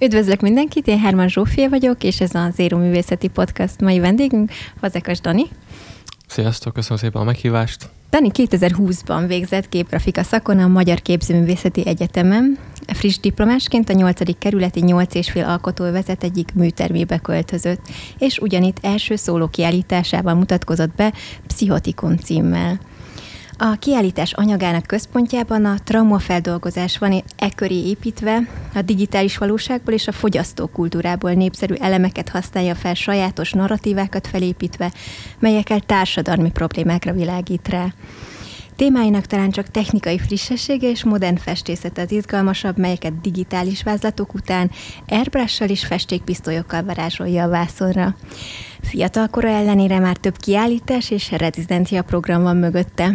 Üdvözlök mindenkit, én Herman Zsófia vagyok, és ez a Zero Művészeti Podcast mai vendégünk, Fazekas Dani. Sziasztok, köszönöm szépen a meghívást. Dani 2020-ban végzett képgrafika szakon a Magyar Képzőművészeti Egyetemen. Friss diplomásként a 8. kerületi 8,5 alkotóövezet egyik műtermébe költözött, és ugyanitt első szóló kiállításával mutatkozott be Pszichotikon címmel. A kiállítás anyagának központjában a traumafeldolgozás van ekköré építve, a digitális valóságból és a fogyasztókultúrából népszerű elemeket használja fel sajátos narratívákat felépítve, melyekkel társadalmi problémákra világít rá. Témáinak talán csak technikai frissessége és modern festészete az izgalmasabb, melyeket digitális vázlatok után airbrush-sal és festékpisztolyokkal varázsolja a vászonra. Fiatalkora ellenére már több kiállítás és rezidencia program van mögötte.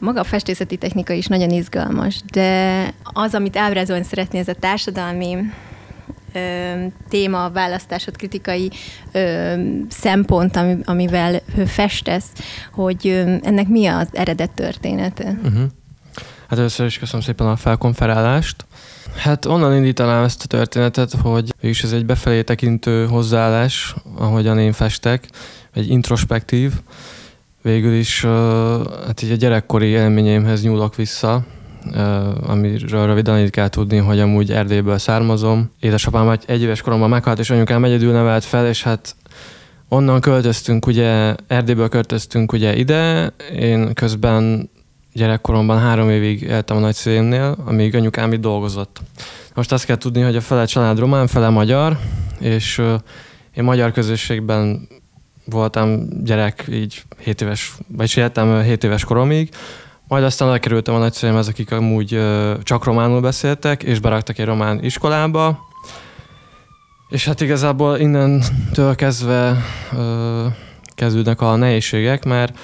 Maga a festészeti technika is nagyon izgalmas, de az, amit ábrázolni szeretné, ez a társadalmi téma, választásod, kritikai szempont, amivel festesz, hogy ennek mi az eredet története? Hát először is köszönöm szépen a felkonferálást. Hát onnan indítanám ezt a történetet, hogy is ez egy befelé tekintő hozzáállás, ahogyan én festek, egy introspektív. Végül is hát így a gyerekkori élményeimhez nyúlok vissza, amiről röviden annyit kell tudni, hogy amúgy Erdélyből származom. Édesapám egy éves koromban meghalt, és anyukám egyedül nevelt fel, és hát onnan költöztünk, ugye Erdélyből költöztünk ugye ide. Én közben gyerekkoromban 3 évig éltem a nagyszüleimnél, amíg anyukám itt dolgozott. Most azt kell tudni, hogy a fele család román, fele magyar, és én magyar közösségben voltam gyerek, így 7 éves, vagyis éltem 7 éves koromig, majd aztán lekerültem a nagyszüleimhez, akik amúgy csak románul beszéltek, és beraktak egy román iskolába, és hát igazából innentől kezdve kezdődnek a nehézségek, mert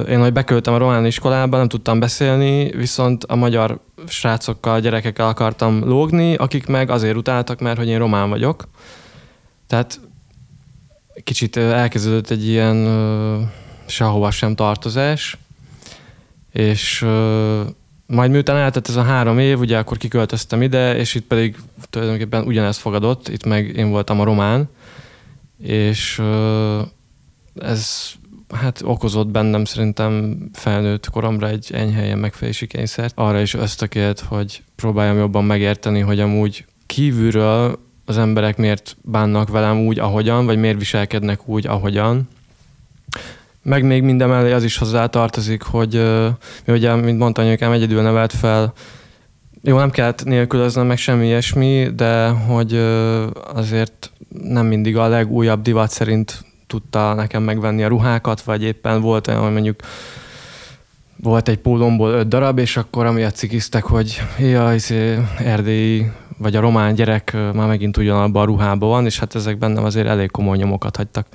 én, hogy beköltem a román iskolába, nem tudtam beszélni, viszont a magyar srácokkal, gyerekekkel akartam lógni, akik meg azért utáltak, mert hogy én román vagyok. Tehát kicsit elkezdődött egy ilyen sehova sem tartozás, és majd miután eltett ez a 3 év, ugye akkor kiköltöztem ide, és itt pedig tulajdonképpen ugyanezt fogadott, itt meg én voltam a román, és ez hát okozott bennem szerintem felnőtt koromra egy enyhe ilyen megfelelési kényszert. Arra is ösztökélt, hogy próbáljam jobban megérteni, hogy amúgy kívülről az emberek miért bánnak velem úgy, ahogyan, vagy miért viselkednek úgy, ahogyan. Meg még mindemellé az is hozzá tartozik, hogy ugye, mint mondta anyukám, egyedül nevelt fel. Jó, nem kellett nélkülöznem meg semmi ilyesmi, de hogy azért nem mindig a legújabb divat szerint tudta nekem megvenni a ruhákat, vagy éppen volt olyan, hogy mondjuk volt egy pólomból 5 darab, és akkor amiatt cikiztek, hogy erdélyi vagy a román gyerek már megint ugyanabban a ruhában van, és hát ezek bennem azért elég komoly nyomokat hagytak.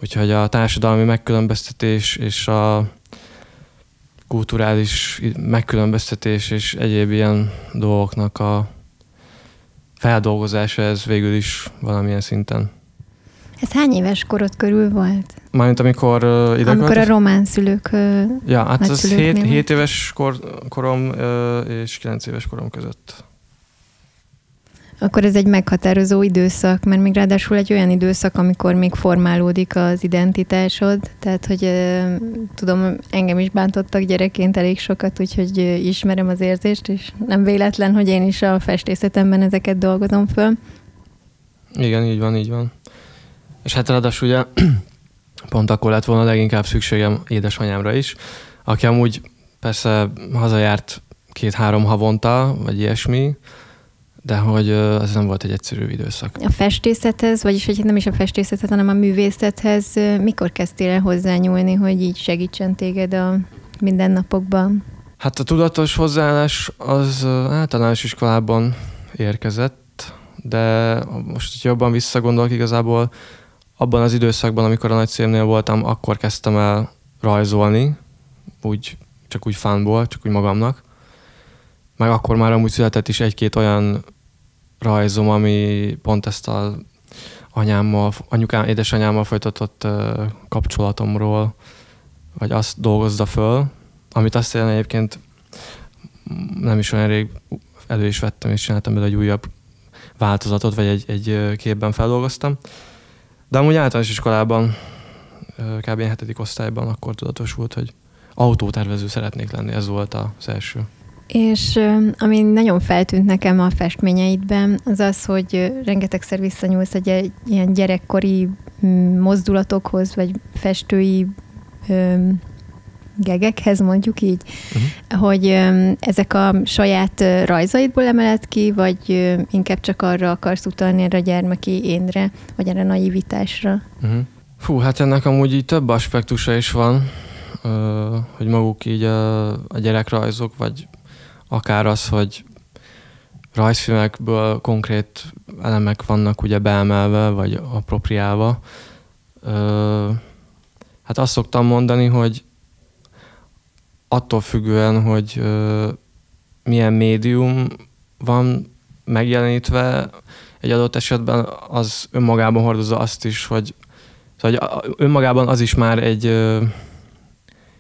Úgyhogy a társadalmi megkülönböztetés és a kulturális megkülönböztetés és egyéb ilyen dolgoknak a feldolgozása, ez végül is valamilyen szinten. Ez hány éves korod körül volt? Mármint amikor ide amikor a román szülők ja, hát az 7 éves korom és 9 éves korom között. Akkor ez egy meghatározó időszak, mert még ráadásul egy olyan időszak, amikor még formálódik az identitásod, tehát hogy tudom, engem is bántottak gyerekként elég sokat, úgyhogy ismerem az érzést, és nem véletlen, hogy én is a festészetemben ezeket dolgozom föl. Igen, így van, így van. És hát ráadásul ugye pont akkor lett volna leginkább szükségem édesanyámra is, aki amúgy persze hazajárt 2-3 havonta, vagy ilyesmi, de hogy ez nem volt egy egyszerű időszak. A festészethez, vagyis hogy nem is a festészethez, hanem a művészethez mikor kezdtél el hozzányúlni, hogy így segítsen téged a mindennapokban? Hát a tudatos hozzáállás az általános iskolában érkezett, de most, hogy jobban visszagondolok, igazából abban az időszakban, amikor a nagyszüleimnél voltam, akkor kezdtem el rajzolni, csak úgy fánból, csak úgy magamnak. Meg akkor már amúgy született is 1-2 olyan rajzom, ami pont ezt az édesanyámmal folytatott kapcsolatomról, vagy azt dolgozza föl, amit aztán egyébként nem is olyan rég elő is vettem, és csináltam belőle egy újabb változatot, vagy egy képben feldolgoztam. De amúgy általános iskolában, kb. 7. osztályban akkor tudatosult, hogy autótervező szeretnék lenni, ez volt az első. És ami nagyon feltűnt nekem a festményeidben, az az, hogy rengetegszer visszanyúlsz egy ilyen gyerekkori mozdulatokhoz, vagy festői gegekhez, mondjuk így, hogy ezek a saját rajzaidból emeled ki, vagy inkább csak arra akarsz utalni, erre a gyermeki énre, vagy erre a naivitásra? Fú, hát ennek amúgy így több aspektusa is van, hogy maguk így a gyerekrajzok, vagy akár az, hogy rajzfilmekből konkrét elemek vannak ugye beemelve, vagy appropriálva. Hát azt szoktam mondani, hogy attól függően, hogy milyen médium van megjelenítve, egy adott esetben az önmagában hordozza azt is, hogy önmagában az is már egy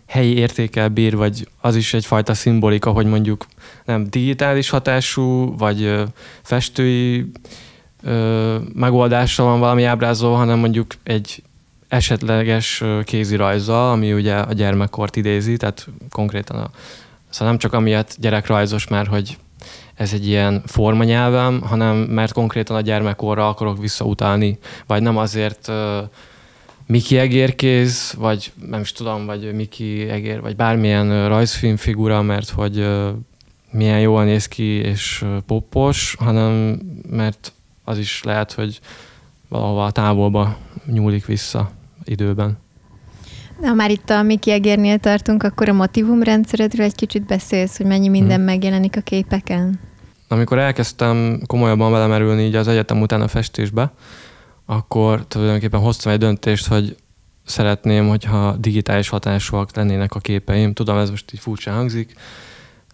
helyi értékkel bír, vagy az is egyfajta szimbolika, hogy mondjuk nem digitális hatású, vagy festői megoldással van valami ábrázolva, hanem mondjuk egy esetleges kézirajzzal, ami ugye a gyermekkort idézi, tehát konkrétan szóval nem csak amiatt gyerekrajzos már, hogy ez egy ilyen formanyelvem, hanem mert konkrétan a gyermekkorra akarok visszautalni, vagy nem azért Miki egérkéz, vagy nem is tudom, vagy Miki egér, vagy bármilyen rajzfilmfigura, mert hogy milyen jól néz ki és poppos, hanem mert az is lehet, hogy valahova a távolba nyúlik vissza időben. Ha már itt a Miki egérnél tartunk, akkor a motivumrendszeredről egy kicsit beszélsz, hogy mennyi minden megjelenik a képeken? Amikor elkezdtem komolyabban belemerülni így az egyetem után a festésbe, akkor tulajdonképpen hoztam egy döntést, hogy szeretném, hogyha digitális hatásúak lennének a képeim. Tudom, ez most így furcsán hangzik,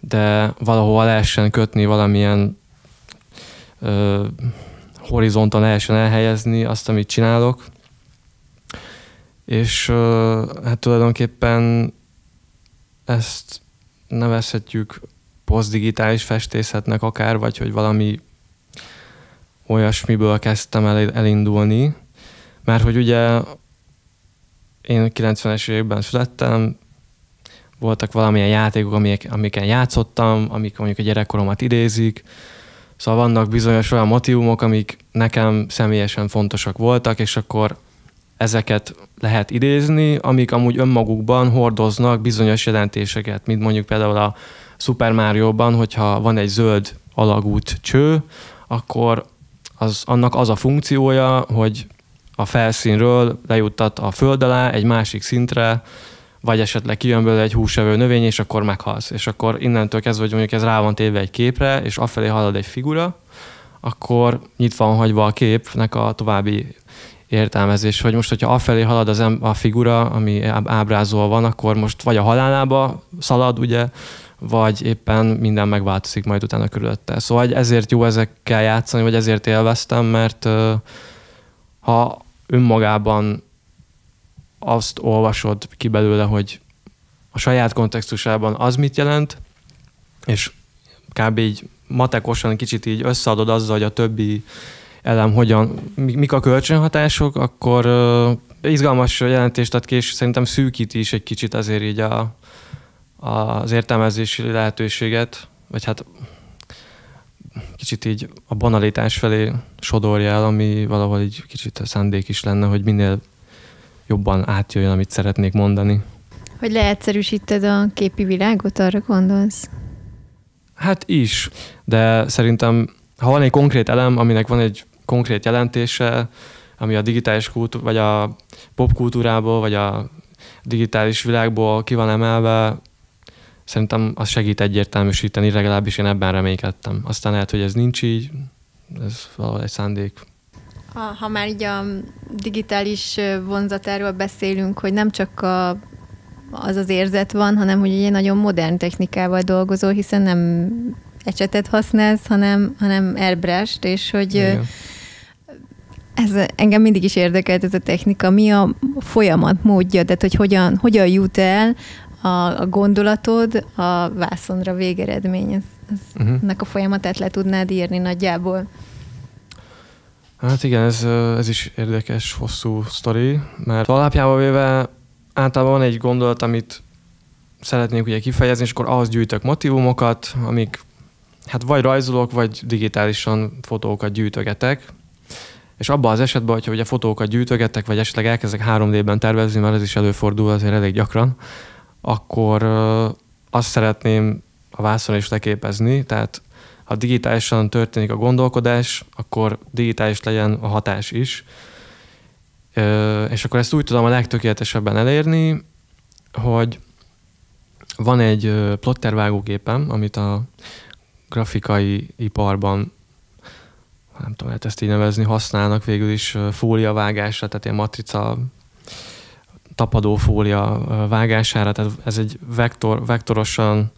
de valahova lehessen kötni, valamilyen horizonton lehessen elhelyezni azt, amit csinálok. És hát tulajdonképpen ezt nevezhetjük posztdigitális festészetnek akár, vagy hogy valami olyasmiből kezdtem elindulni, mert hogy ugye én 90-es években születtem, voltak valamilyen játékok, amiken játszottam, amik mondjuk a gyerekkoromat idézik, szóval vannak bizonyos olyan motívumok, amik nekem személyesen fontosak voltak, és akkor ezeket lehet idézni, amik amúgy önmagukban hordoznak bizonyos jelentéseket, mint mondjuk például a Super Mario-ban, hogyha van egy zöld alagút cső, akkor annak az a funkciója, hogy a felszínről lejuttat a föld alá egy másik szintre, vagy esetleg kijön belőle egy húsevő növény, és akkor meghalsz. És akkor innentől kezdve, hogy mondjuk ez rá van téve egy képre, és afelé halad egy figura, akkor nyitva van hagyva a képnek a további értelmezés, hogy most, hogyha afelé halad a figura, ami ábrázolva van, akkor most vagy a halálába szalad, ugye, vagy éppen minden megváltozik majd utána körülötte. Szóval ezért jó ezekkel játszani, vagy ezért élveztem, mert ha önmagában azt olvasod ki belőle, hogy a saját kontextusában az mit jelent, és kb. Így matekosan kicsit így összeadod azzal, hogy a többi elem mik a kölcsönhatások, akkor izgalmas jelentést ad ki, és szerintem szűkíti is egy kicsit azért így az értelmezési lehetőséget, vagy hát kicsit így a banalitás felé sodorja el, ami valahol így kicsit szándék is lenne, hogy minél jobban átjöjjön, amit szeretnék mondani. Hogy leegyszerűsíted a képi világot, arra gondolsz? Hát is, de szerintem, ha van egy konkrét elem, aminek van egy konkrét jelentése, ami a digitális kultúra, vagy a popkultúrából, vagy a digitális világból ki van emelve, szerintem az segít egyértelműsíteni, legalábbis én ebben reménykedtem. Aztán lehet, hogy ez nincs így, ez valahol egy szándék. Ha már így a digitális vonzatáról beszélünk, hogy nem csak az érzet van, hanem hogy egy nagyon modern technikával dolgozol, hiszen nem ecsetet használsz, hanem airbrush-t, és hogy ez engem mindig is érdekelt ez a technika. Mi a folyamat módja, tehát hogy hogyan jut el a gondolatod a vászonra végeredmény. Ennek a folyamatát le tudnád írni nagyjából? Hát igen, ez is érdekes, hosszú sztori, mert alapjában véve általában van egy gondolat, amit szeretnék ugye kifejezni, és akkor ahhoz gyűjtök motivumokat, amik hát vagy rajzolok, vagy digitálisan fotókat gyűjtögetek. És abban az esetben, hogyha ugye fotókat gyűjtögetek, vagy esetleg elkezdek 3D-ben tervezni, mert ez is előfordul azért elég gyakran, akkor azt szeretném a vászon is leképezni, tehát ha digitálisan történik a gondolkodás, akkor digitális legyen a hatás is. És akkor ezt úgy tudom a legtökéletesebben elérni, hogy van egy plottervágógépem, amit a grafikai iparban, nem tudom, lehet ezt így nevezni, használnak végül is fóliavágásra, tehát ilyen matrica tapadó fólia vágására, tehát ez egy vektorosan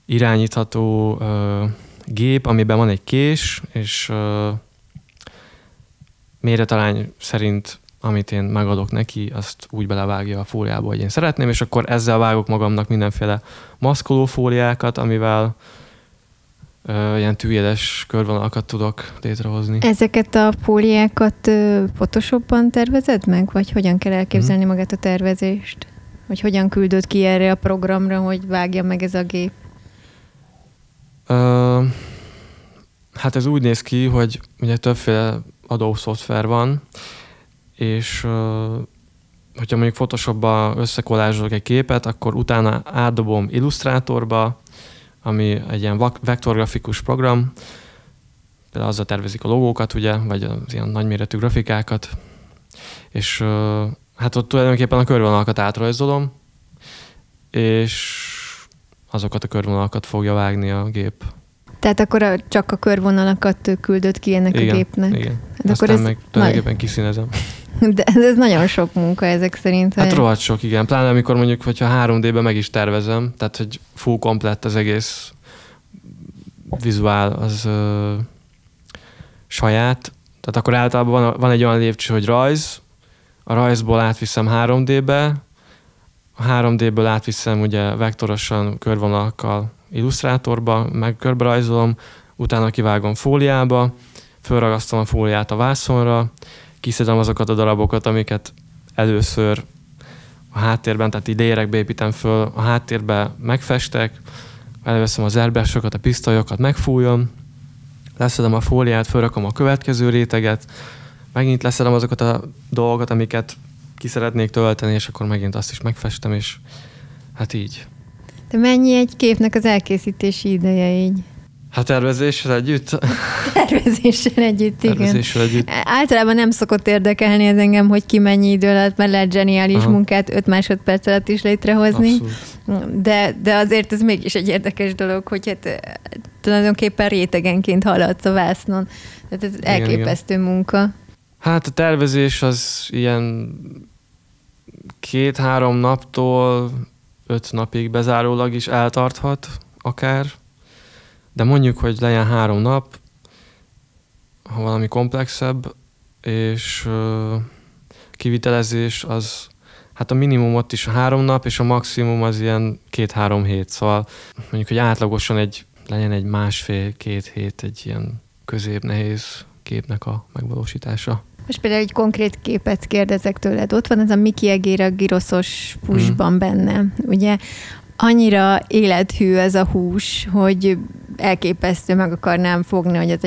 irányítható gép, amiben van egy kés, és méretarány szerint, amit én megadok neki, azt úgy belevágja a fóliába, hogy én szeretném, és akkor ezzel vágok magamnak mindenféle maszkoló fóliákat, amivel ilyen tűéles körvonalakat tudok létrehozni. Ezeket a fóliákat Photoshopban tervezed meg? Vagy hogyan kell elképzelni magát a tervezést? Vagy hogyan küldöd ki erre a programra, hogy vágja meg ez a gép? Hát ez úgy néz ki, hogy ugye többféle Adobe szoftver van, és hogyha mondjuk Photoshopba összekollázsolok egy képet, akkor utána átdobom Illustratorba, ami egy ilyen vektorgrafikus program, például azzal tervezik a logókat, ugye, vagy az ilyen nagyméretű grafikákat, és hát ott tulajdonképpen a körvonalakat átrajzolom, és azokat a körvonalakat fogja vágni a gép. Tehát akkor csak a körvonalakat küldöd ki ennek igen, a gépnek? Igen, de aztán akkor meg tulajdonképpen kiszínezem. De ez nagyon sok munka ezek szerint. Hát rohadt sok, igen. Pláne amikor mondjuk, hogyha 3D-ben meg is tervezem, tehát hogy full komplett az egész vizuál az saját. Tehát akkor általában van egy olyan lépcső, hogy rajz, a rajzból átviszem 3D-be, a 3D-ből átviszem ugye vektorosan körvonalakkal Illustratorba, meg körberajzolom, utána kivágom fóliába, fölragasztom a fóliát a vászonra, kiszedem azokat a darabokat, amiket először a háttérben, tehát így lérekbe építem föl, a háttérbe megfestek, előveszem az airbrush-okat, a pisztolyokat, megfújom, leszedem a fóliát, fölrakom a következő réteget, megint leszedem azokat a dolgokat, amiket ki szeretnék tölteni, és akkor megint azt is megfestem, és hát így. De mennyi egy képnek az elkészítési ideje így? Hát tervezéssel együtt? Tervezéssel együtt, igen. Tervezéssel együtt. Általában nem szokott érdekelni ez engem, hogy ki mennyi idő alatt, mert lehet zseniális munkát 5 másodperc alatt is létrehozni. De azért ez mégis egy érdekes dolog, hogy hát tulajdonképpen rétegenként haladsz a vásznon. Tehát ez elképesztő munka. Hát a tervezés az ilyen 2-3 naptól 5 napig bezárólag is eltarthat akár. De mondjuk, hogy legyen 3 nap, ha valami komplexebb, és kivitelezés az, hát a minimum ott is a 3 nap, és a maximum az ilyen 2-3 hét. Szóval mondjuk, hogy átlagosan legyen egy 1,5-2 hét egy ilyen középnehéz képnek a megvalósítása. Most például egy konkrét képet kérdezek tőled. Ott van ez a Mickey Egér a gyroszos húsban benne. Ugye annyira élethű ez a hús, hogy elképesztő, meg akarnám fogni, hogy ez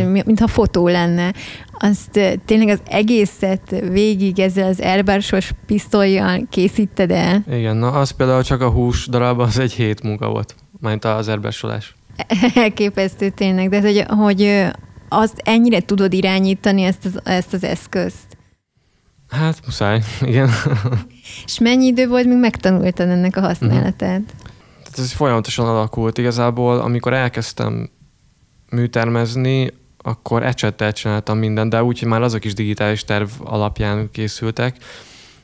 mintha fotó lenne. Azt tényleg az egészet végig ezzel az airbrush-os pisztollyal készíted el? Igen, na az például csak a hús darab, az egy hét munka volt, mint az airbrush-olás. Elképesztő tényleg, de hogy azt ennyire tudod irányítani ezt az eszközt? Hát muszáj, igen. És mennyi idő volt, míg megtanultad ennek a használatát? Tehát ez folyamatosan alakult. Igazából, amikor elkezdtem műtermezni, akkor ecsettel csináltam mindent, de úgy, hogy már azok is digitális terv alapján készültek,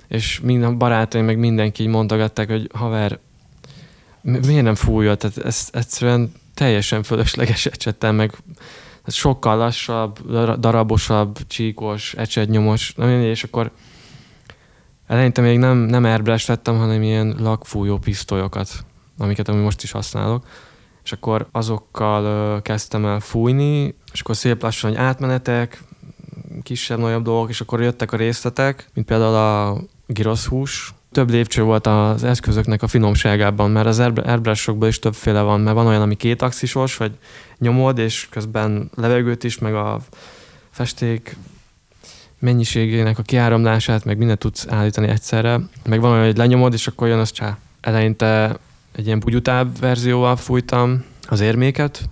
és minden barátaim, meg mindenki így mondogatták, hogy haver, miért nem fújod? Tehát ez egyszerűen teljesen fölösleges ecsettel, meg sokkal lassabb, darabosabb, csíkos, ecsetnyomos, és akkor eleinte még nem airbrush vettem, hanem ilyen lakfújó pisztolyokat, amiket most is használok, és akkor azokkal kezdtem el fújni, és akkor szép lassan átmenetek, kisebb-nagyobb dolgok, és akkor jöttek a részletek, mint például a gyroszhús. Több lépcső volt az eszközöknek a finomságában, mert az airbrushokban is többféle van, mert van olyan, ami kétaxisos, hogy nyomod, és közben levegőt is, meg a festék mennyiségének a kiáramlását, meg mindent tudsz állítani egyszerre. Meg van olyan, hogy lenyomod, és akkor jön az csá. Eleinte egy ilyen bugyutább verzióval fújtam az érméket.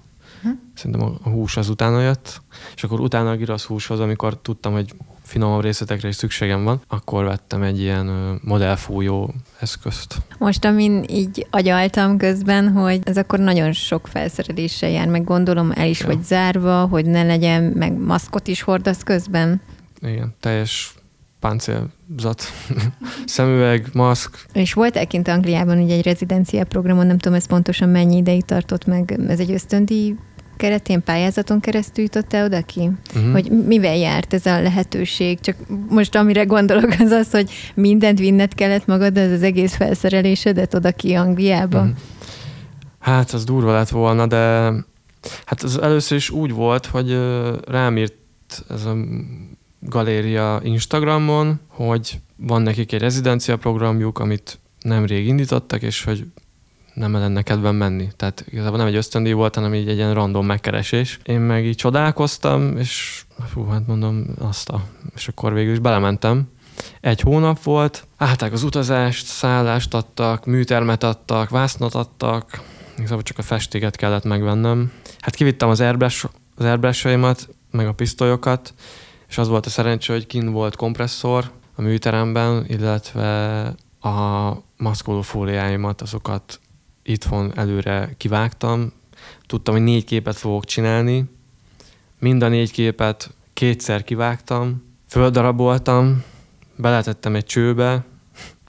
Szerintem a hús az utána jött. És akkor utána a gyroszhúshoz, amikor tudtam, hogy finomabb részletekre is szükségem van, akkor vettem egy ilyen modellfújó eszközt. Most, amin így agyaltam közben, hogy ez akkor nagyon sok felszereléssel jár, meg gondolom el is vagy zárva, hogy ne legyen, meg maszkot is hordasz közben. Igen, teljes páncélzat, szemüveg, maszk. És voltál kint Angliában ugye egy rezidencia programon, nem tudom, ez pontosan mennyi ideig tartott meg, ez egy ösztöndíj keretén, pályázaton keresztül jutottál oda ki? Hogy mivel járt ez a lehetőség? Csak most amire gondolok az az, hogy mindent vinned kellett magad, az egész felszerelésedet oda ki Angliába? Hát az durva lett volna, de hát az először is úgy volt, hogy rám írt ez a galéria Instagramon, hogy van nekik egy rezidencia programjuk, amit nemrég indítottak, és hogy nem lenne kedvem menni. Tehát igazából nem egy ösztöndíj volt, hanem így egy ilyen random megkeresés. Én meg így csodálkoztam, és hát mondom és akkor végül is belementem. 1 hónap volt, állták az utazást, szállást adtak, műtermet adtak, vásznat adtak, igazából csak a festéket kellett megvennem. Hát kivittem az airbrushaimat, meg a pisztolyokat, és az volt a szerencsé, hogy kint volt kompresszor a műteremben, illetve a maszkoló fóliáimat, azokat itthon előre kivágtam. Tudtam, hogy 4 képet fogok csinálni. Mind a 4 képet 2-szer kivágtam, földaraboltam, beletettem egy csőbe,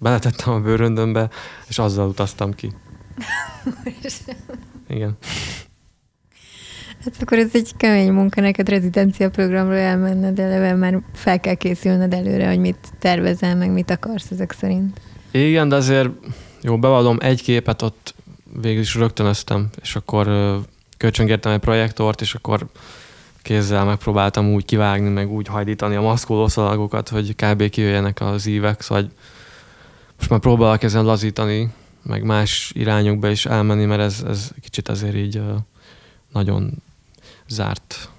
beletettem a bőröndömbe, és azzal utaztam ki. Igen. Hát akkor ez egy kemény munka neked rezidencia programról elmenned, eleve már fel kell készülned előre, hogy mit tervezel, meg mit akarsz ezek szerint. Igen, de azért jó, bevallom, 1 képet ott végül is rögtönöztem, és akkor kölcsönkértem egy projektort, és akkor kézzel megpróbáltam úgy kivágni, meg úgy hajlítani a maszkolószalagokat, hogy kb. Kijöjjenek az ívek, szóval most már próbálok ezen lazítani, meg más irányokba is elmenni, mert ez kicsit azért így nagyon zárt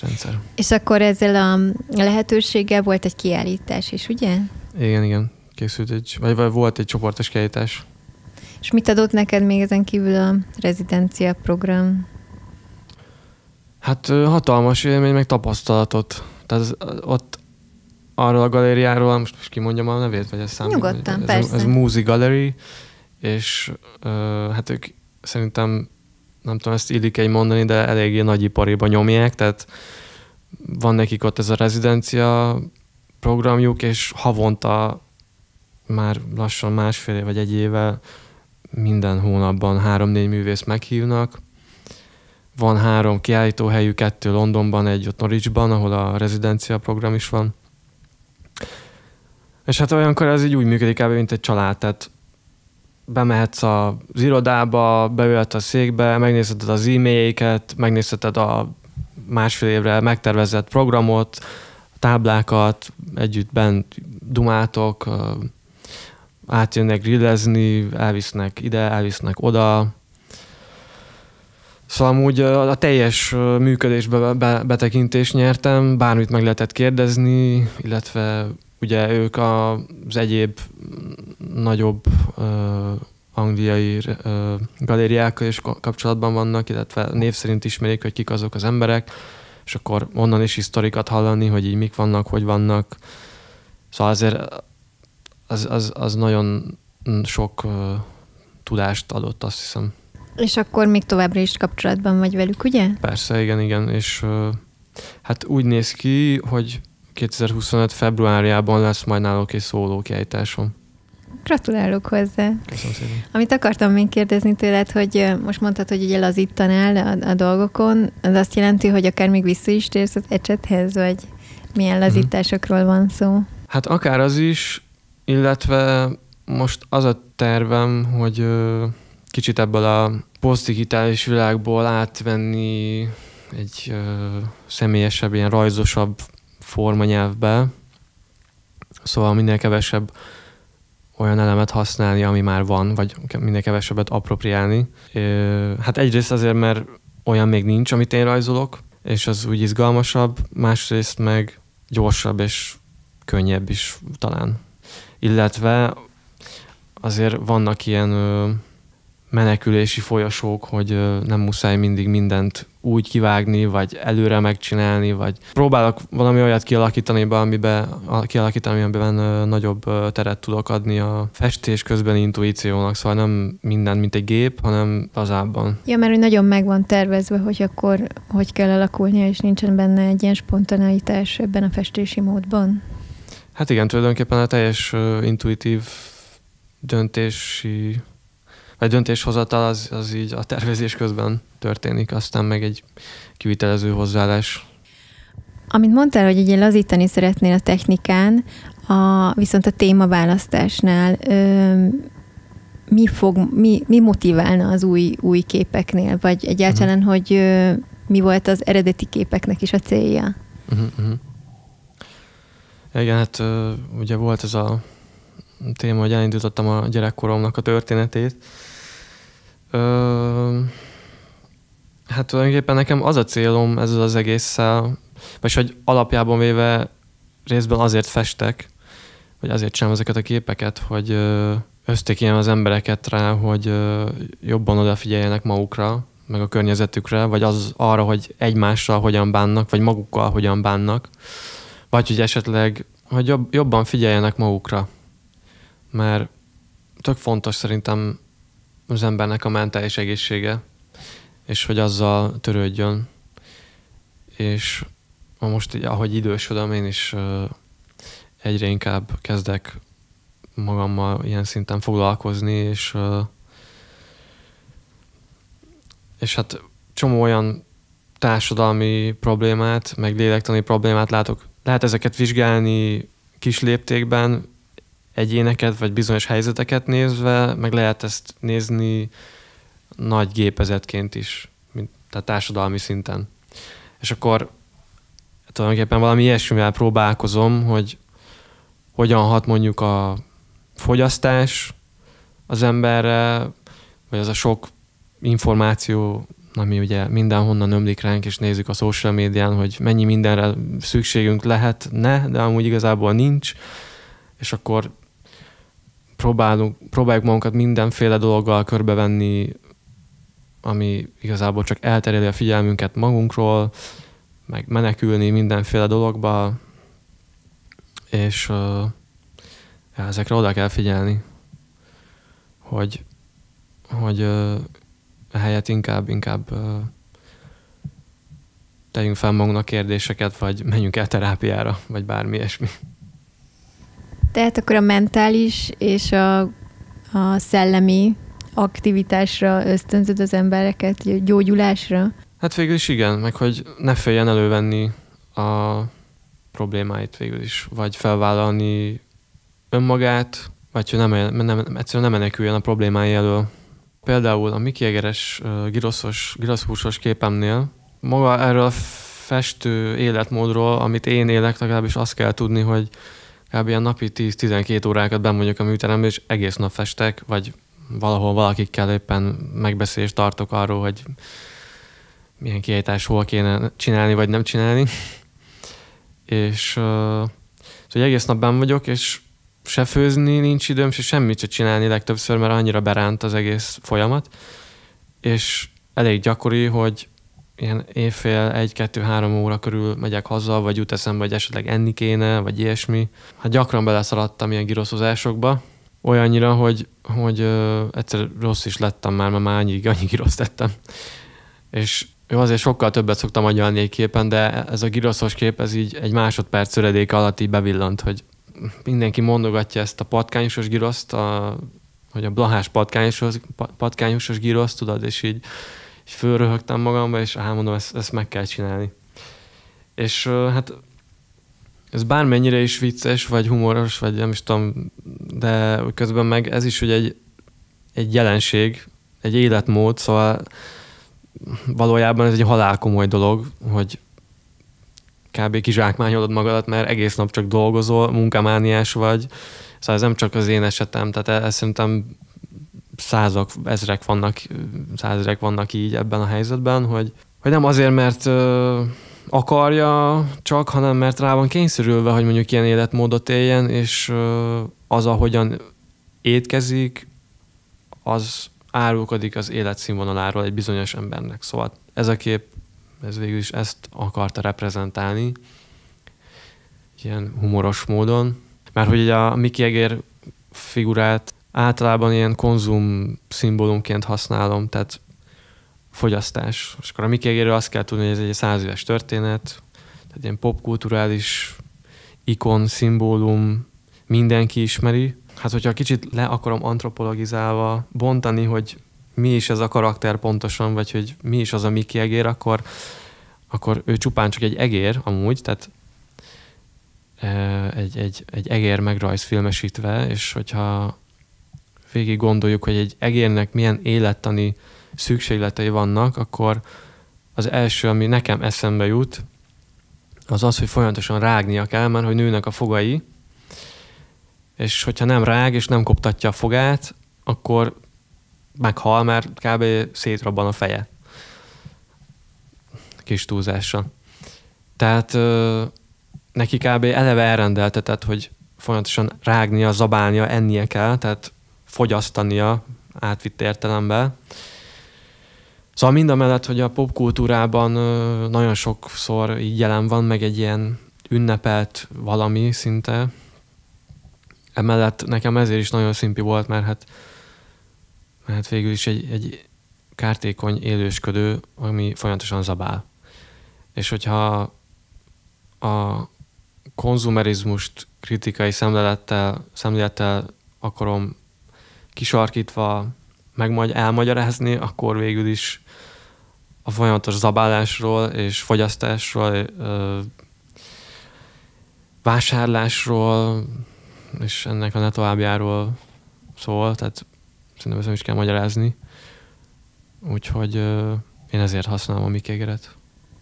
rendszer. És akkor ezzel a lehetőséggel volt egy kiállítás is, ugye? Igen. Készült vagy volt egy csoportos kiállítás. És mit adott neked még ezen kívül a rezidencia program? Hát hatalmas élmény, meg tapasztalatot. Tehát ott arról a galériáról, most kimondjam a nevét, vagy ez számít? Nyugodtan, persze. Ez Muzi Gallery, és hát ők szerintem, nem tudom, ezt illik mondani, de eléggé nagyipariban nyomják, tehát van nekik ott ez a rezidencia programjuk, és havonta már lassan 1,5 vagy 1 éve minden hónapban 3-4 művész meghívnak. Van 3 kiállítóhelyű, 2 Londonban, 1 ott Norwichban, ahol a rezidencia program is van. És hát olyankor ez így úgy működik kb. Mint egy család, tehát bemehetsz az irodába, beülhetsz a székbe, megnézheted az e-mailjeiket, megnézheted a 1,5 évre megtervezett programot, táblákat, együtt bent dumáltok, átjönnek grillezni, elvisznek ide, elvisznek oda. Szóval amúgy a teljes működésbe betekintést nyertem, bármit meg lehetett kérdezni, illetve ugye ők az egyéb nagyobb angliai galériákkal is kapcsolatban vannak, illetve név szerint ismerik, hogy kik azok az emberek, és akkor onnan is historikat hallani, hogy így mik vannak, hogy vannak. Szóval azért az nagyon sok tudást adott, azt hiszem. És akkor még továbbra is kapcsolatban vagy velük, ugye? Persze, igen. És hát úgy néz ki, hogy 2025. februárjában lesz majd náluk egy szóló kiállításom. Gratulálok hozzá. Köszönöm szépen. Amit akartam még kérdezni tőled, hogy most mondtad, hogy ugye lazítanál a dolgokon, az azt jelenti, hogy akár még vissza is térsz az ecsethez, vagy milyen lazításokról van szó? Hát akár az is, illetve most az a tervem, hogy kicsit ebből a posztdigitális világból átvenni egy személyesebb, ilyen rajzosabb formanyelvbe, szóval minél kevesebb olyan elemet használni, ami már van, vagy minél kevesebbet appropriálni. Hát egyrészt azért, mert olyan még nincs, amit én rajzolok, és az úgy izgalmasabb, másrészt meg gyorsabb és könnyebb is talán. Illetve azért vannak ilyen menekülési folyosók, hogy nem muszáj mindig mindent úgy kivágni, vagy előre megcsinálni, vagy próbálok valami olyat kialakítani, amiben nagyobb teret tudok adni a festés közben intuíciónak, szóval nem minden, mint egy gép, hanem lazábban. Ja, mert nagyon meg van tervezve, hogy akkor hogy kell alakulnia, és nincsen benne egy ilyen spontaneitás ebben a festési módban. Hát igen, tulajdonképpen a teljes intuitív döntéshozatal az így a tervezés közben történik, aztán meg egy kivitelező hozzáállás. Amint mondtál, hogy így lazítani szeretnél a technikán, viszont a témaválasztásnál mi motiválna az új képeknél? Vagy egyáltalán, hogy mi volt az eredeti képeknek is a célja? Igen, hát ugye volt ez a téma, hogy elindítottam a gyerekkoromnak a történetét. Hát tulajdonképpen nekem az a célom ezzel az egésszel, vagy hogy alapjában véve részben azért festek, vagy azért csinálom ezeket a képeket, hogy ösztökéljem az embereket rá, hogy jobban odafigyeljenek magukra, meg a környezetükre, vagy arra, hogy egymással hogyan bánnak, vagy magukkal hogyan bánnak, vagy hogy esetleg hogy jobban figyeljenek magukra. Mert tök fontos szerintem az embernek a mentális egészsége, és hogy azzal törődjön. És most így, ahogy idősödöm, én is egyre inkább kezdek magammal ilyen szinten foglalkozni, és hát csomó olyan társadalmi problémát, meg lélektani problémát látok. Lehet ezeket vizsgálni kis léptékben, egyéneket vagy bizonyos helyzeteket nézve, meg lehet ezt nézni nagy gépezetként is, tehát társadalmi szinten. És akkor tulajdonképpen valami ilyesmivel próbálkozom, hogy hogyan hat mondjuk a fogyasztás az emberre, vagy az a sok információ, ami ugye mindenhonnan ömlik ránk, és nézzük a social médián, hogy mennyi mindenre szükségünk lehetne, de amúgy igazából nincs, és akkor próbáljuk magunkat mindenféle dologgal körbevenni, ami igazából csak eltereli a figyelmünket magunkról, meg menekülni mindenféle dologba, és ezekre oda kell figyelni, hogy helyett inkább tegyünk fel magunknak kérdéseket, vagy menjünk el terápiára, vagy bármi ilyesmi. Tehát akkor a mentális és a szellemi aktivitásra ösztönzöd az embereket, gyógyulásra? Hát végül is igen, meg hogy ne féljen elővenni a problémáit végül is, vagy felvállalni önmagát, vagy hogy egyszerűen nem meneküljön a problémái elől. Például a Mickey Egeres giroszhúsos képemnél maga erről a festő életmódról, amit én élek, legalábbis azt kell tudni, hogy kb. Ilyen napi 10-12 órákat benn vagyok a műteremben, és egész nap festek, vagy valahol valakikkel éppen megbeszélést tartok arról, hogy milyen kiállítás hol kéne csinálni, vagy nem csinálni. És szóval egész nap benn vagyok, és se főzni nincs időm, se semmit se csinálni legtöbbször, mert annyira beránt az egész folyamat. És elég gyakori, hogy ilyen éjfél, 1-2-3 óra körül megyek haza, vagy jut eszembe, hogy esetleg enni kéne, vagy ilyesmi. Hát gyakran beleszaladtam ilyen giroszozásokba. Olyannyira, hogy egyszer rossz is lettem már, mert már annyi giroszt tettem. És jó, azért sokkal többet szoktam agyalni egy képen, de ez a giroszos kép, ez így egy másodperc szöredék alatt így bevillant, hogy mindenki mondogatja ezt a patkányosos giroszt, hogy a blahás patkányosos giroszt, tudod, és így fölröhögtem magamba, és mondom, ezt meg kell csinálni. És hát ez bármennyire is vicces, vagy humoros, vagy nem is tudom, de közben meg ez is ugye egy jelenség, egy életmód, szóval valójában ez egy halálkomoly dolog, hogy kb. Kizsákmányolod magadat, mert egész nap csak dolgozol, munkamániás vagy. Szóval ez nem csak az én esetem, tehát ez szerintem százezrek vannak így ebben a helyzetben, hogy nem azért, mert akarja csak, hanem mert rá van kényszerülve, hogy mondjuk ilyen életmódot éljen, és az, ahogyan étkezik, az árulkodik az életszínvonaláról egy bizonyos embernek. Szóval ez a kép, ez végül is ezt akarta reprezentálni, ilyen humoros módon. Mert hogy ugye a Mickey Jagger figurát általában ilyen konzum szimbólumként használom, tehát fogyasztás. És akkor a Mickey Jaggerről azt kell tudni, hogy ez egy 100 éves történet, tehát ilyen popkulturális ikon, szimbólum, mindenki ismeri. Hát, hogyha kicsit le akarom antropologizálva bontani, hogy mi is ez a karakter pontosan, vagy hogy mi is az a Mickey Jagger, akkor ő csupán csak egy egér amúgy, tehát egy egér megrajzfilmesítve, és hogyha végig gondoljuk, hogy egy egérnek milyen élettani szükségletei vannak, akkor az első, ami nekem eszembe jut, az az, hogy folyamatosan rágnia kell, mert hogy nőnek a fogai, és hogyha nem rág, és nem koptatja a fogát, akkor meghal, mert kb. Szétrobban a feje. Kis túlzással. Tehát neki kb. Eleve elrendeltetett, hogy folyamatosan rágnia, zabálnia, ennie kell, tehát fogyasztania átvitt értelemben. Szóval mindamellett, hogy a popkultúrában nagyon sokszor így jelen van, meg egy ilyen ünnepelt valami szinte. Emellett nekem ezért is nagyon szimpi volt, mert hát végül is egy kártékony élősködő, ami folyamatosan zabál. És hogyha a konzumerizmust kritikai szemlélettel akarom kisarkítva elmagyarázni, akkor végül is a folyamatos zabálásról és fogyasztásról, vásárlásról és ennek a ne továbbjáról szól, tehát szerintem ezt nem is kell magyarázni. Úgyhogy én ezért használom a Mickey Jaggeret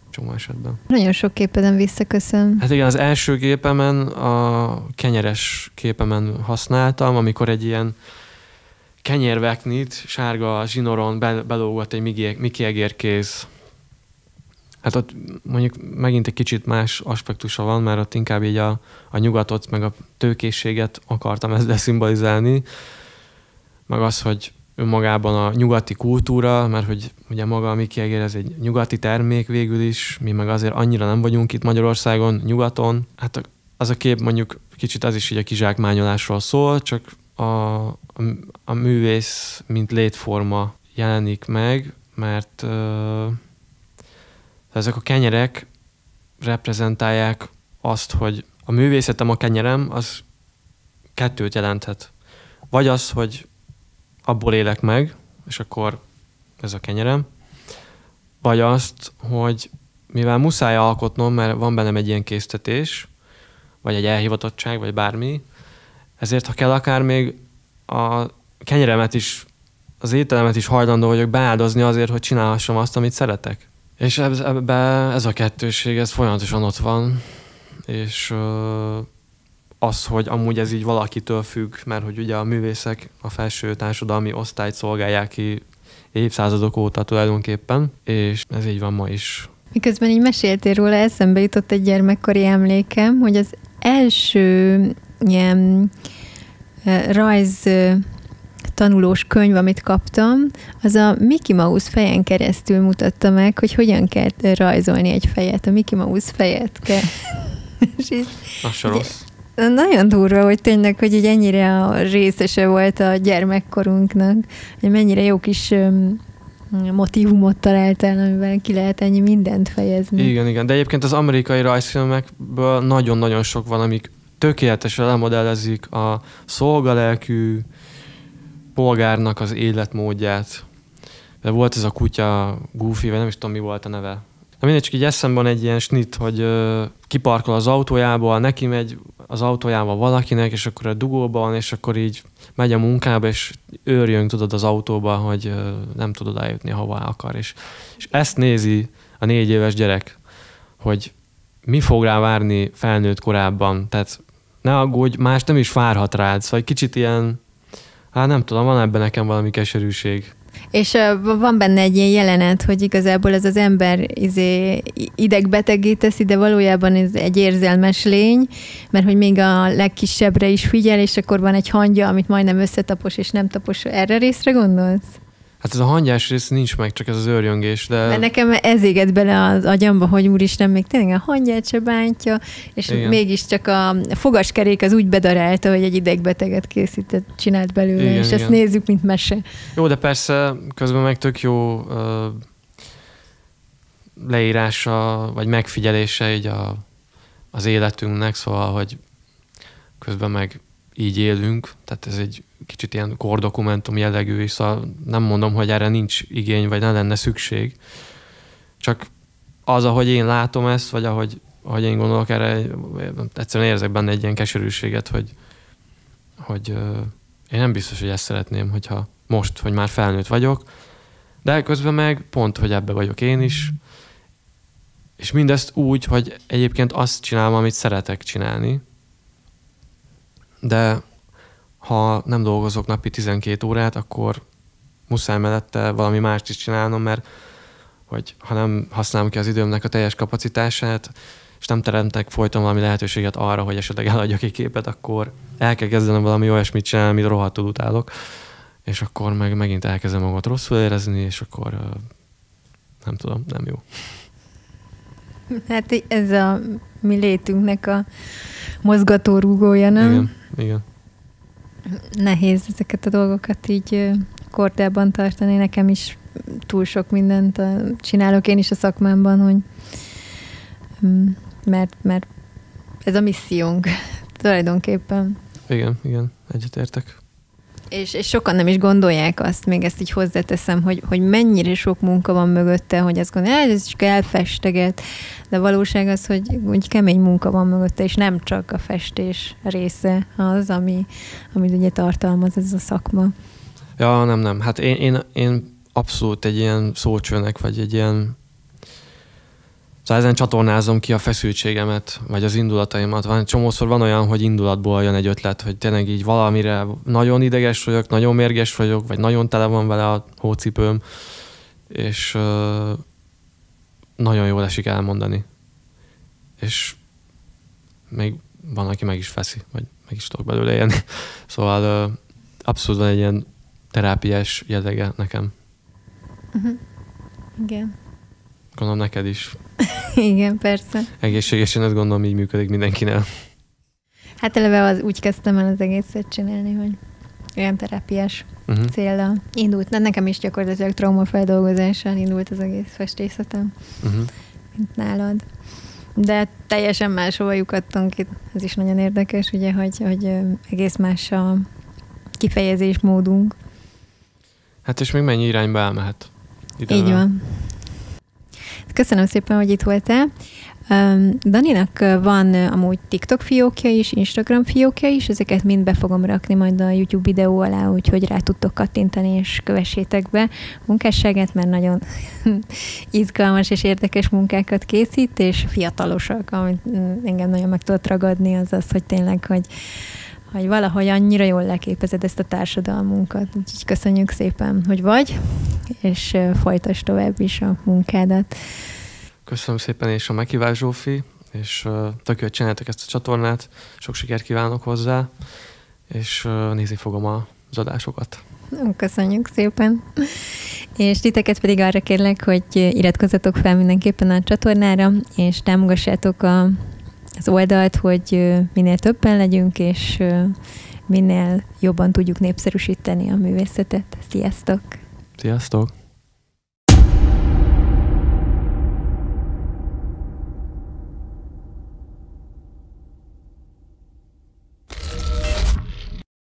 csomó esetben. Nagyon sok képeden visszaköszön. Hát igen, az első gépemen, a kenyeres képemen használtam, amikor egy ilyen kenyérveknit sárga zsinoron belógott egy Mickey Jagger kéz. Hát ott mondjuk megint egy kicsit más aspektusa van, mert ott inkább így a nyugatot, meg a tőkészséget akartam ezzel szimbolizálni, meg az, hogy önmagában a nyugati kultúra, mert hogy ugye maga a Mickey Jagger ez egy nyugati termék végül is, mi meg azért annyira nem vagyunk itt Magyarországon, nyugaton. Hát az a kép mondjuk kicsit az is így a kizsákmányolásról szól, csak a művész, mint létforma jelenik meg, mert ezek a kenyerek reprezentálják azt, hogy a művészetem, a kenyerem, az kettőt jelenthet. Vagy az, hogy abból élek meg, és akkor ez a kenyerem, vagy azt, hogy mivel muszáj alkotnom, mert van bennem egy ilyen késztetés, vagy egy elhivatottság, vagy bármi, ezért, ha kell, akár még a kenyeremet is, az ételemet is hajlandó vagyok beáldozni azért, hogy csinálhassam azt, amit szeretek. És ebben ez a kettőség, ez folyamatosan ott van, és az, hogy amúgy ez így valakitől függ, mert hogy ugye a művészek a felső társadalmi osztályt szolgálják ki évszázadok óta tulajdonképpen, és ez így van ma is. Miközben így meséltél róla, eszembe jutott egy gyermekkori emlékem, hogy az első ilyen rajz tanulós könyv, amit kaptam, az a Mickey Mouse fejen keresztül mutatta meg, hogy hogyan kell rajzolni egy fejet. A Mickey Mouse fejet kell. Az se rossz. Nagyon durva, hogy tényleg, hogy így ennyire a részese volt a gyermekkorunknak, hogy mennyire jó kis motívumot találtál, amivel ki lehet ennyi mindent fejezni. Igen, de egyébként az amerikai rajzfilmekből nagyon-nagyon sok van, amik tökéletesen lemodellezik a szolgalelkű polgárnak az életmódját. De volt ez a kutya Goofy, vagy nem is tudom, mi volt a neve. Na mindegy, csak így eszemben van egy ilyen snit, hogy kiparkol az autójából, neki megy az autójával valakinek, és akkor a dugóban, és akkor így megy a munkába, és őrjön, tudod, az autóba, hogy nem tudod eljutni, hova akar. És ezt nézi a 4 éves gyerek, hogy mi fog rá várni felnőtt korában. Tehát ne aggódj, más nem is várhat rád. Szóval egy kicsit ilyen, hát nem tudom, van ebben nekem valami keserűség. És van benne egy ilyen jelenet, hogy igazából ez az ember idegbeteggé teszi, de valójában ez egy érzelmes lény, mert hogy még a legkisebbre is figyel, és akkor van egy hangja, amit majdnem összetapos, és nem tapos. Erre részre gondolsz? Hát ez a hangyás rész nincs meg, csak ez az őrjöngés, de... Mert nekem ez égett bele az agyamba, hogy úristen, még tényleg a hangyát se bántja, és igen. Mégiscsak a fogaskerék az úgy bedarálta, hogy egy idegbeteget csinált belőle, igen, és igen. Ezt nézzük, mint mese. Jó, de persze közben meg tök jó leírása, vagy megfigyelése így az életünknek, szóval, hogy közben meg így élünk, tehát ez egy kicsit ilyen kordokumentum jellegű, és szóval nem mondom, hogy erre nincs igény, vagy ne lenne szükség. Csak az, ahogy én látom ezt, vagy ahogy én gondolok erre, egyszerűen érzek benne egy ilyen keserűséget, hogy én nem biztos, hogy ezt szeretném, hogyha most, hogy már felnőtt vagyok, de közben meg pont, hogy ebbe vagyok én is, és mindezt úgy, hogy egyébként azt csinálom, amit szeretek csinálni, de ha nem dolgozok napi 12 órát, akkor muszáj mellette valami mást is csinálnom, mert hogy ha nem használom ki az időmnek a teljes kapacitását, és nem teremtek folyton valami lehetőséget arra, hogy esetleg eladjak egy képet, akkor el kell kezdenem valami olyasmit csinálni, amit rohadtul utálok, és akkor megint elkezdem magamat rosszul érezni, és akkor nem tudom, nem jó. Hát ez a mi létünknek a mozgatórugója, nem? Igen. Nehéz ezeket a dolgokat így kordában tartani. Nekem is túl sok mindent csinálok én is a szakmámban, hogy mert ez a missziónk tulajdonképpen. Igen, egyetértek. És sokan nem is gondolják azt, még ezt így hozzáteszem, hogy mennyire sok munka van mögötte, hogy azt gondolják, hogy ez csak elfesteget, de valóság az, hogy úgy kemény munka van mögötte, és nem csak a festés része az, amit ugye tartalmaz ez a szakma. Ja, nem. Hát én abszolút egy ilyen szócsőnek, vagy egy ilyen... Szóval ezen csatornázom ki a feszültségemet, vagy az indulataimat. Csomószor van olyan, hogy indulatból jön egy ötlet, hogy tényleg így valamire nagyon ideges vagyok, nagyon mérges vagyok, vagy nagyon tele van vele a hócipőm, és nagyon jól esik elmondani. És még van, aki meg is veszi, vagy meg is tudok belőle élni. Szóval abszolút van egy ilyen terápiás jellege nekem. Uh-huh. Igen. Gondolom neked is. Igen, persze. Egészségesen ezt gondolom így működik mindenkinél. Hát eleve úgy kezdtem el az egészet csinálni, hogy olyan terápiás céllal indult. Nekem is gyakorlatilag traumafeldolgozással indult az egész festészetem, mint nálad. De teljesen máshova lyukadtunk itt. Ez is nagyon érdekes, ugye, hogy egész más a kifejezésmódunk. Hát és még mennyi irányba elmehet? Így van. Köszönöm szépen, hogy itt voltál. Daninak van amúgy TikTok fiókja is, Instagram fiókja is, ezeket mind be fogom rakni majd a YouTube videó alá, úgyhogy rá tudtok kattintani, és kövessétek be munkásságát, mert nagyon izgalmas és érdekes munkákat készít, és fiatalosak, amit engem nagyon meg tudott ragadni, az az, hogy tényleg, hogy valahogy annyira jól leképezed ezt a társadalmunkat. Úgyhogy köszönjük szépen, hogy vagy, és folytasd tovább is a munkádat. Köszönöm szépen, és a meghívás, Zsófi, és tök jó, hogy csináltak ezt a csatornát, sok sikert kívánok hozzá, és nézni fogom az adásokat. Köszönjük szépen. És titeket pedig arra kérlek, hogy iratkozzatok fel mindenképpen a csatornára, és támogassátok az oldalt, hogy minél többen legyünk, és minél jobban tudjuk népszerűsíteni a művészetet. Sziasztok! Sziasztok!